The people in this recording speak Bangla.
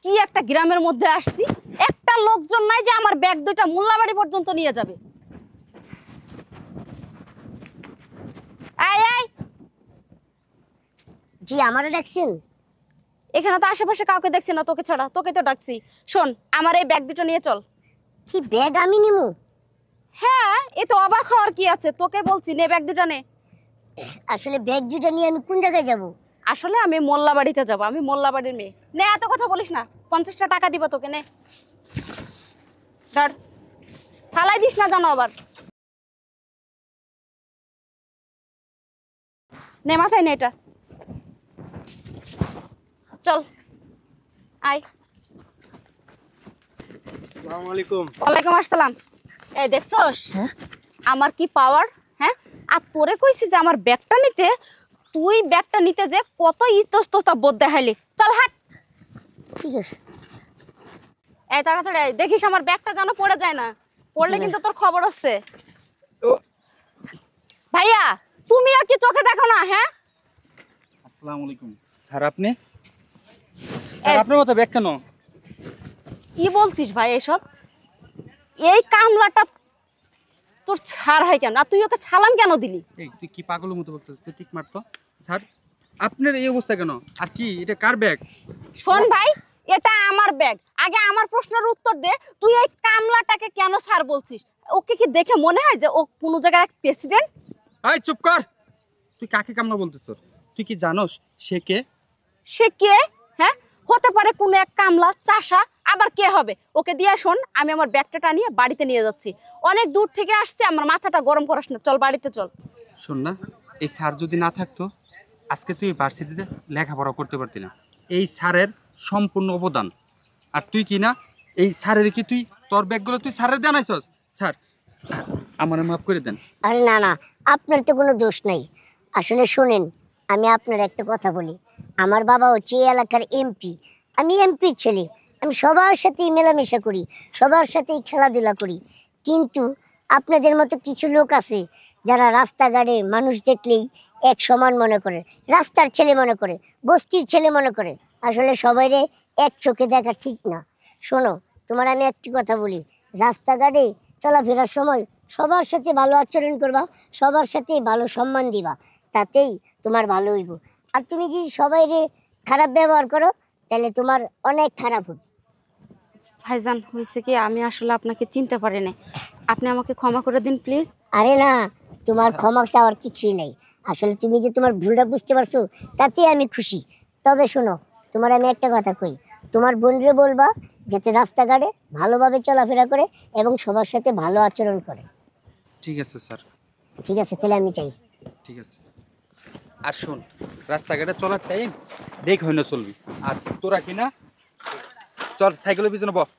কি একটা গ্রামের মধ্যে আসছি, একটা লোকজন নাই যে আমার ব্যাগ দুইটা মোল্লাবাড়ি পর্যন্ত নিয়ে যাবে। আয় আয়। জি আমারে ডাকছেন? এখানে তো আশেপাশে কাউকে দেখছি না তোকে ছাড়া, তোকে তো ডাকছি। শোন, আমার এই ব্যাগ দুটো নিয়ে চল। কি ব্যাগ আমি নিমু? হ্যাঁ, এ তো অবাক হওয়ার কি আছে, তোকে বলছি নে ব্যাগ দুটো নে। আসলে ব্যাগ দুটো নিয়ে আমি কোন জায়গায় যাব? আসলে আমি মোল্লাবাড়িতে যাব, আমি মোল্লাবাড়ির মেয়ে। নে, এত কথা বলিস না, 50টা টাকা দিব তোকে, নে ধর, ফালাই দিস না জানো আবার। নে মাথায় নে এটা, চল আয়। আসসালামু আলাইকুম। ওয়ালাইকুম আসসালাম। এই দেখছস আমার কি পাওয়ার? হ্যাঁ, আর তোরে কইছি যে আমার ব্যাগটা নিতে, তুই ব্যাগটা নিতে যে কত ইতস্ততা বোধ দেখাইলি। চল হাট। ঠিক আছে। এই তাড়াতাড়ি আয়, দেখিস আমার ব্যাগটা যেন পড়ে যায় না, পড়লে কিন্তু তোর খবর আছে। ভাইয়া, তুমি আর কি চোখে দেখো না? হ্যাঁ, আসসালামু আলাইকুম। স্যার আপনি? স্যার আপনার মতো ব্যাগ কেন? কি বলছিস ভাই এসব? এই কামলাটা তোর ছাড় হয় কেন? আর তুই ওকে সালাম কেন দিলি? এই তুই কি পাগলের মতো বলতেছিস? তুই ঠিক মারতো। স্যার আপনার এই অবস্থা কেন? আর কি এটা কার ব্যাগ? শোন ভাই, এটা আমার ব্যাগ, আগে আমার প্রশ্নের উত্তর দে। তুই এই কামলাটাকে কেন স্যার বলছিস? ওকে কি দেখে মনে হয় যে ও কোনো জায়গায় প্রেসিডেন্ট? এই চুপ কর। তুই কাকে কামলা বলতেছিস? তুই কি জানোস সে কে? সে কে? হ্যাঁ, হতে পারে কোনো এক কামলা, চাষা, আবার কে হবে? ওকে দিয়ে শোন, আমি আমার ব্যাগটা নিয়ে বাড়িতে নিয়ে যাচ্ছি। অনেক দূর থেকে আসছে, আমার মাথাটা গরম করাস না, চল বাড়িতে চল। শোন না, এই স্যার যদি না থাকতো আজকে তুই ভার্সিটিতে লেখাপড়া করতে পারতি না। এই স্যারের সম্পূর্ণ অবদান। আর তুই কি না এই স্যারের কি তুই তোর ব্যাগগুলো তুই স্যারের জানাইছস? স্যার আমার মাফ করে দেন। আরে না না, আপনার তো কোনো দোষ নাই। আসলে শোনেন, আমি আপনার একটা কথা বলি। আমার বাবা হচ্ছে এই এলাকার এমপি, আমি এমপির ছেলে। আমি সবার সাথেই মেলামেশা করি, সবার সাথেই খেলাধুলা করি। কিন্তু আপনাদের মতো কিছু লোক আছে যারা রাস্তাঘাটে মানুষ দেখলেই এক সমান মনে করে, রাস্তার ছেলে মনে করে, বস্তির ছেলে মনে করে। আসলে সবাইরে এক চোখে দেখা ঠিক না। শোনো, তোমার আমি একটি কথা বলি, রাস্তাঘাটে চলাফেরার সময় সবার সাথে ভালো আচরণ করবা, সবার সাথে ভালো সম্মান দিবা, তাতেই তোমার ভালো হইব। আর তুমি যদি সবাইরে খারাপ ব্যবহার করো তাহলে তোমার অনেক খারাপ হবে। ভাইজান, হয়েছে কি, আমি আসলে আপনাকে চিনতে পারি না, আপনি আমাকে ক্ষমা করে দিন প্লিজ। আরে না, তোমার ক্ষমা চাওয়ার কিছুই নেই। আসলে তুমি যে তোমার ভুলটা বুঝতে পারছো তাতেই আমি খুশি। তবে শোনো, তোমার আমি একটা কথা কই, তোমার বোনরে বলবা যাতে রাস্তাঘাটে ভালোভাবে চলাফেরা করে এবং সবার সাথে ভালো আচরণ করে। ঠিক আছে স্যার। ঠিক আছে, তাহলে আমি চাই। ঠিক আছে। আর শোন, রাস্তাঘাটে চলার টাইম দেখ হয় না চলবি। আর তোরা কি না, চল সাইকেলের পিছনে বস।